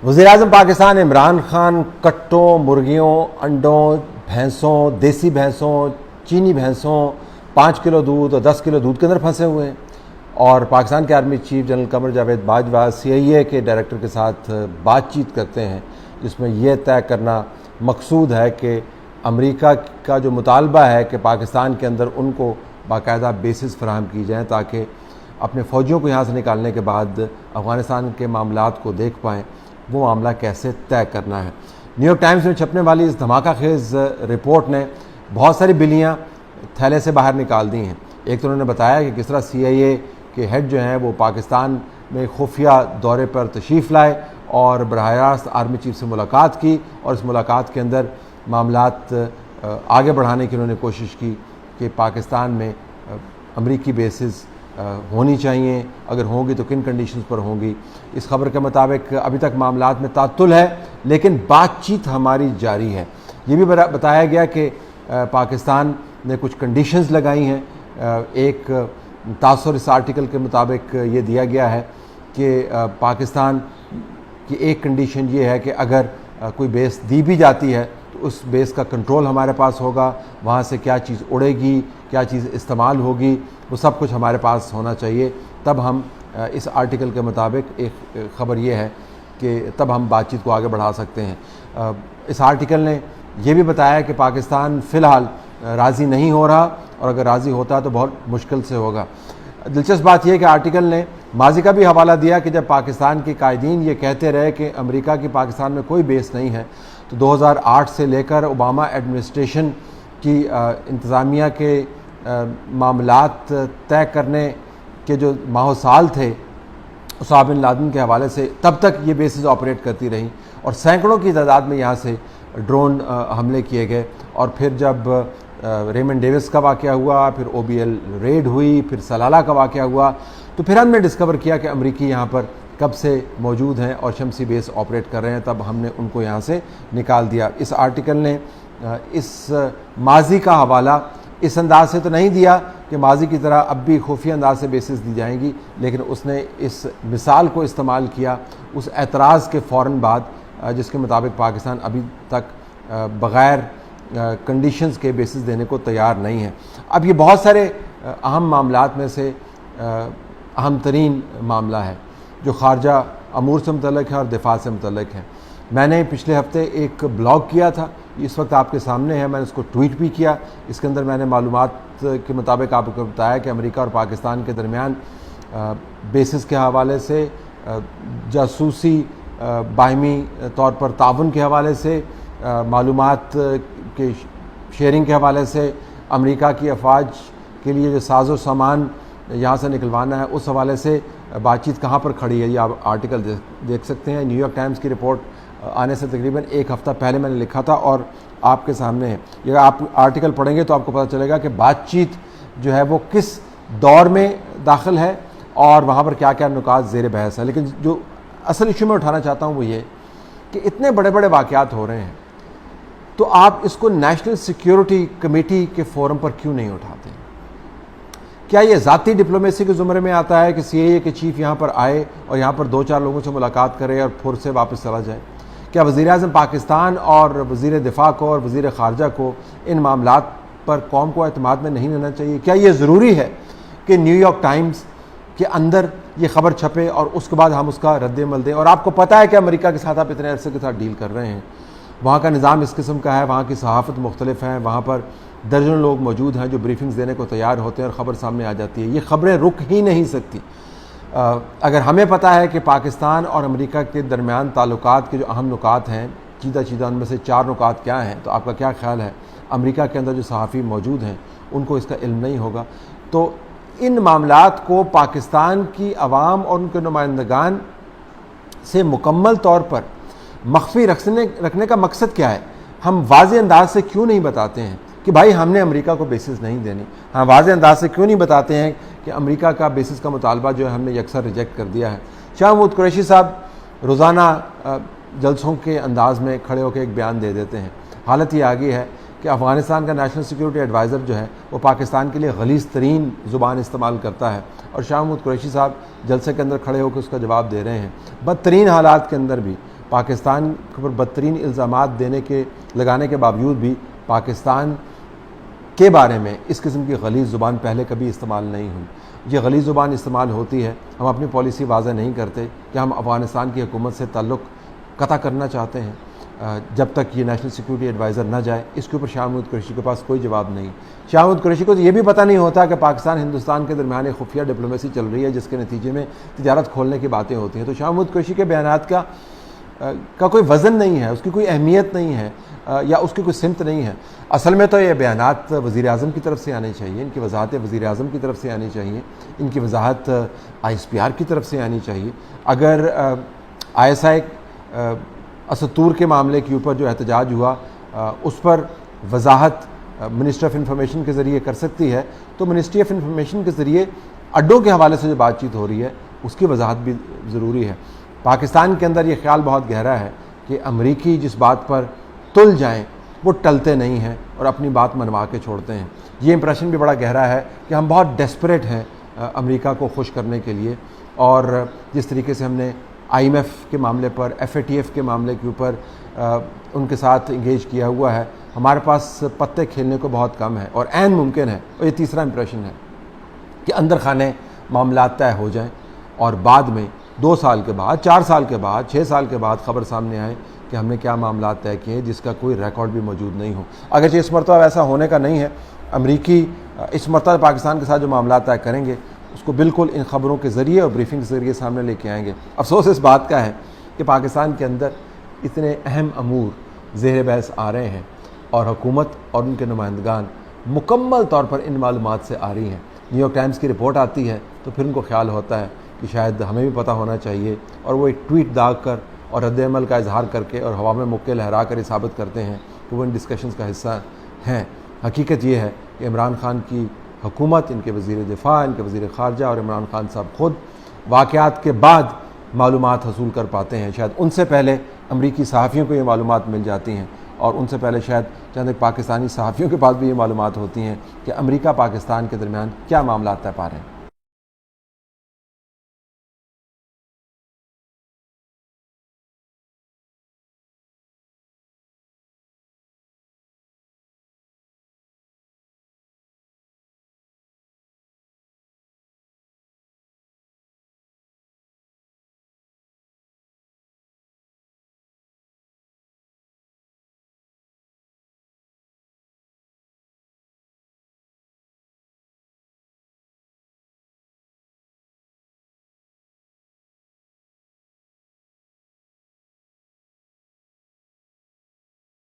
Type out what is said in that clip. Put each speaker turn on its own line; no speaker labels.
وزیر اعظم پاکستان عمران خان کٹوں، مرغیوں، انڈوں، بھینسوں، دیسی بھینسوں، چینی بھینسوں، 5 کلو دودھ اور 10 کلو دودھ کے اندر پھنسے ہوئے ہیں، اور پاکستان کے army chief general Qamar Javed Bajwa CIA کے ڈائریکٹر کے ساتھ بات چیت کرتے ہیں، جس میں یہ طے کرنا مقصود ہے کہ امریکہ کا جو مطالبہ ہے کہ پاکستان کے اندر ان کو باقاعدہ بیسز فراہم کی جائیں تاکہ اپنے فوجیوں کو یہاں سے نکالنے کے بعد افغانستان کے معاملات کو دیکھ پائیں، وہ معاملہ کیسے طے کرنا ہے۔ نیو یارک ٹائمز میں چھپنے والی اس دھماکہ خیز رپورٹ نے بہت ساری بلیاں تھیلے سے باہر نکال دی ہیں۔ ایک تو انہوں نے بتایا کہ کس طرح CIA کے ہیڈ جو ہیں وہ پاکستان میں خفیہ دورے پر تشریف لائے اور براہ راست آرمی چیف سے ملاقات کی، اور اس ملاقات کے اندر معاملات آگے بڑھانے کی انہوں نے کوشش کی کہ پاکستان میں امریکی بیسز ہونی چاہیے، اگر ہوں گی تو کن کنڈیشنز پر ہوں گی۔ اس خبر کے مطابق ابھی تک معاملات میں تعطل ہے، لیکن بات چیت ہماری جاری ہے۔ یہ بھی بتایا گیا کہ پاکستان نے کچھ کنڈیشنز لگائی ہیں۔ ایک تاثر اس آرٹیکل کے مطابق یہ دیا گیا ہے کہ پاکستان کی ایک کنڈیشن یہ ہے کہ اگر کوئی بیس دی بھی جاتی ہے تو اس بیس کا کنٹرول ہمارے پاس ہوگا، وہاں سے کیا چیز اڑے گی، کیا چیز استعمال ہوگی، وہ سب کچھ ہمارے پاس ہونا چاہیے، تب ہم اس آرٹیکل کے مطابق ایک خبر یہ ہے کہ تب ہم بات چیت کو آگے بڑھا سکتے ہیں۔ اس آرٹیکل نے یہ بھی بتایا کہ پاکستان فی الحال راضی نہیں ہو رہا، اور اگر راضی ہوتا ہے تو بہت مشکل سے ہوگا۔ دلچسپ بات یہ ہے کہ آرٹیکل نے ماضی کا بھی حوالہ دیا کہ جب پاکستان کے قائدین یہ کہتے رہے کہ امریکہ کی پاکستان میں کوئی بیس نہیں ہے، تو 2008 سے لے کر اوباما ایڈمنسٹریشن کی انتظامیہ کے معاملات طے کرنے کے جو ماہ و سال تھے اسامہ بن لادن کے حوالے سے، تب تک یہ بیسز آپریٹ کرتی رہیں، اور سینکڑوں کی تعداد میں یہاں سے ڈرون حملے کیے گئے۔ اور پھر جب ریمنڈ ڈیوس کا واقعہ ہوا، پھر OBL ریڈ ہوئی، پھر سلالہ کا واقعہ ہوا، تو پھر ہم نے ڈسکور کیا کہ امریکی یہاں پر کب سے موجود ہیں اور شمسی بیس آپریٹ کر رہے ہیں، تب ہم نے ان کو یہاں سے نکال دیا۔ اس آرٹیکل نے اس ماضی کا حوالہ اس انداز سے تو نہیں دیا کہ ماضی کی طرح اب بھی خفیہ انداز سے بیسز دی جائیں گی، لیکن اس نے اس مثال کو استعمال کیا اس اعتراض کے فوراً بعد، جس کے مطابق پاکستان ابھی تک بغیر کنڈیشنز کے بیسز دینے کو تیار نہیں ہے۔ اب یہ بہت سارے اہم معاملات میں سے اہم ترین معاملہ ہے جو خارجہ امور سے متعلق ہے اور دفاع سے متعلق ہے۔ میں نے پچھلے ہفتے ایک بلاگ کیا تھا، اس وقت آپ کے سامنے ہے، میں نے اس کو ٹویٹ بھی کیا۔ اس کے اندر میں نے معلومات کے مطابق آپ کو بتایا کہ امریکہ اور پاکستان کے درمیان بیسز کے حوالے سے، جاسوسی باہمی طور پر تعاون کے حوالے سے، معلومات کے شیئرنگ کے حوالے سے، امریکہ کی افواج کے لیے جو ساز و سامان یہاں سے نکلوانا ہے اس حوالے سے بات چیت کہاں پر کھڑی ہے، یہ آپ آرٹیکل دیکھ سکتے ہیں۔ نیو یارک ٹائمز کی رپورٹ آنے سے تقریباً ایک ہفتہ پہلے میں نے لکھا تھا اور آپ کے سامنے ہے۔ یہ آپ آرٹیکل پڑھیں گے تو آپ کو پتہ چلے گا کہ بات چیت جو ہے وہ کس دور میں داخل ہے اور وہاں پر کیا کیا نکات زیر بحث ہے۔ لیکن جو اصل ایشو میں اٹھانا چاہتا ہوں وہ یہ کہ اتنے بڑے بڑے واقعات ہو رہے ہیں تو آپ اس کو نیشنل سیکیورٹی کمیٹی کے فورم پر کیوں نہیں اٹھاتے؟ کیا یہ ذاتی ڈپلومیسی کے زمرے میں آتا ہے کہ CIA کے چیف یہاں پر آئے اور یہاں پر 2-4 لوگوں سے ملاقات کرے اور پھر سے واپس چلا جائے؟ کیا وزیر اعظم پاکستان اور وزیر دفاع کو اور وزیر خارجہ کو ان معاملات پر قوم کو اعتماد میں نہیں لینا چاہیے؟ کیا یہ ضروری ہے کہ نیو یارک ٹائمز کے اندر یہ خبر چھپے اور اس کے بعد ہم اس کا رد عمل دیں؟ اور آپ کو پتہ ہے کہ امریکہ کے ساتھ آپ اتنے عرصے کے ساتھ ڈیل کر رہے ہیں، وہاں کا نظام اس قسم کا ہے، وہاں کی صحافت مختلف ہیں، وہاں پر درجنوں لوگ موجود ہیں جو بریفنگز دینے کو تیار ہوتے ہیں اور خبر سامنے آ جاتی ہے۔ یہ خبریں رک ہی نہیں سکتی۔ اگر ہمیں پتہ ہے کہ پاکستان اور امریکہ کے درمیان تعلقات کے جو اہم نکات ہیں، چیدہ ان میں سے 4 نکات کیا ہیں، تو آپ کا کیا خیال ہے امریکہ کے اندر جو صحافی موجود ہیں ان کو اس کا علم نہیں ہوگا؟ تو ان معاملات کو پاکستان کی عوام اور ان کے نمائندگان سے مکمل طور پر مخفی رکھنے کا مقصد کیا ہے؟ ہم واضح انداز سے کیوں نہیں بتاتے ہیں کہ بھائی ہم نے امریکہ کو بیسز نہیں دینی؟ ہم واضح انداز سے کیوں نہیں بتاتے ہیں کہ امریکہ کا بیسز کا مطالبہ جو ہے ہم نے یکسر ریجیکٹ کر دیا ہے؟ شاہ محمود قریشی صاحب روزانہ جلسوں کے انداز میں کھڑے ہو کے ایک بیان دے دیتے ہیں۔ حالت یہ آگئی ہے کہ افغانستان کا نیشنل سیکیورٹی ایڈوائزر جو ہے وہ پاکستان کے لیے غلیظ ترین زبان استعمال کرتا ہے، اور شاہ محمود قریشی صاحب جلسے کے اندر کھڑے ہو کے اس کا جواب دے رہے ہیں۔ بدترین حالات کے اندر بھی پاکستان پر بدترین الزامات لگانے کے باوجود بھی پاکستان کے بارے میں اس قسم کی غلیظ زبان پہلے کبھی استعمال نہیں ہوئی. یہ غلیظ زبان استعمال ہوتی ہے. ہم اپنی پالیسی واضح نہیں کرتے کہ ہم افغانستان کی حکومت سے تعلق قطع کرنا چاہتے ہیں جب تک یہ نیشنل سیکورٹی ایڈوائزر نہ جائے. اس کے اوپر شاہ محمود قریشی کے پاس کوئی جواب نہیں. شاہ محمود قریشی کو تو یہ بھی پتہ نہیں ہوتا کہ پاکستان ہندوستان کے درمیان ایک خفیہ ڈپلومیسی چل رہی ہے جس کے نتیجے میں تجارت کھولنے کی باتیں ہوتی ہیں. تو شاہ محمود قریشی کے بیانات کا کوئی وزن نہیں ہے, اس کی کوئی اہمیت نہیں ہے یا اس کی کوئی سمت نہیں ہے. اصل میں تو یہ بیانات وزیر اعظم کی طرف سے آنے چاہیے, ان کی وضاحتیں وزیر اعظم کی طرف سے آنی چاہیے, ان کی وضاحت ISPR کی طرف سے آنی چاہیے. اگر ISI اسطور کے معاملے کے اوپر جو احتجاج ہوا اس پر وضاحت منسٹر آف انفارمیشن کے ذریعے کر سکتی ہے تو منسٹری آف انفارمیشن کے ذریعے اڈوں کے حوالے سے جو بات چیت ہو رہی ہے اس کی وضاحت بھی ضروری ہے. پاکستان کے اندر یہ خیال بہت گہرا ہے کہ امریکی جس بات پر تل جائیں وہ ٹلتے نہیں ہیں اور اپنی بات منوا کے چھوڑتے ہیں. یہ امپریشن بھی بڑا گہرا ہے کہ ہم بہت ڈیسپریٹ ہیں امریکہ کو خوش کرنے کے لیے, اور جس طریقے سے ہم نے IMF کے معاملے پر, FATF کے معاملے کے اوپر ان کے ساتھ انگیج کیا ہوا ہے, ہمارے پاس پتے کھیلنے کو بہت کم ہے. اور عین ممکن ہے, اور یہ تیسرا امپریشن ہے, کہ اندر خانے معاملات طے ہو جائیں اور بعد میں 2 سال کے بعد, 4 سال کے بعد, 6 سال کے بعد خبر سامنے آئے کہ ہم نے کیا معاملات طے کیے جس کا کوئی ریکارڈ بھی موجود نہیں ہو. اگرچہ اس مرتبہ ایسا ہونے کا نہیں ہے. امریکی اس مرتبہ پاکستان کے ساتھ جو معاملات طے کریں گے اس کو بالکل ان خبروں کے ذریعے اور بریفنگ کے ذریعے سامنے لے کے آئیں گے. افسوس اس بات کا ہے کہ پاکستان کے اندر اتنے اہم امور زیر بحث آ رہے ہیں اور حکومت اور ان کے نمائندگان مکمل طور پر ان معلومات سے آ رہی ہیں. نیو یارک ٹائمز کی رپورٹ آتی ہے تو پھر ان کو خیال ہوتا ہے کہ شاید ہمیں بھی پتہ ہونا چاہیے, اور وہ ایک ٹویٹ داغ کر اور رد عمل کا اظہار کر کے اور ہوا میں مکے لہرا کر یہ ثابت کرتے ہیں کہ وہ ان ڈسکشنز کا حصہ ہیں. حقیقت یہ ہے کہ عمران خان کی حکومت, ان کے وزیر دفاع, ان کے وزیر خارجہ اور عمران خان صاحب خود واقعات کے بعد معلومات حصول کر پاتے ہیں. شاید ان سے پہلے امریکی صحافیوں کو یہ معلومات مل جاتی ہیں, اور ان سے پہلے شاید چند ایک پاکستانی صحافیوں کے پاس بھی یہ معلومات ہوتی ہیں کہ امریکہ پاکستان کے درمیان کیا معاملات طے پا رہے ہیں.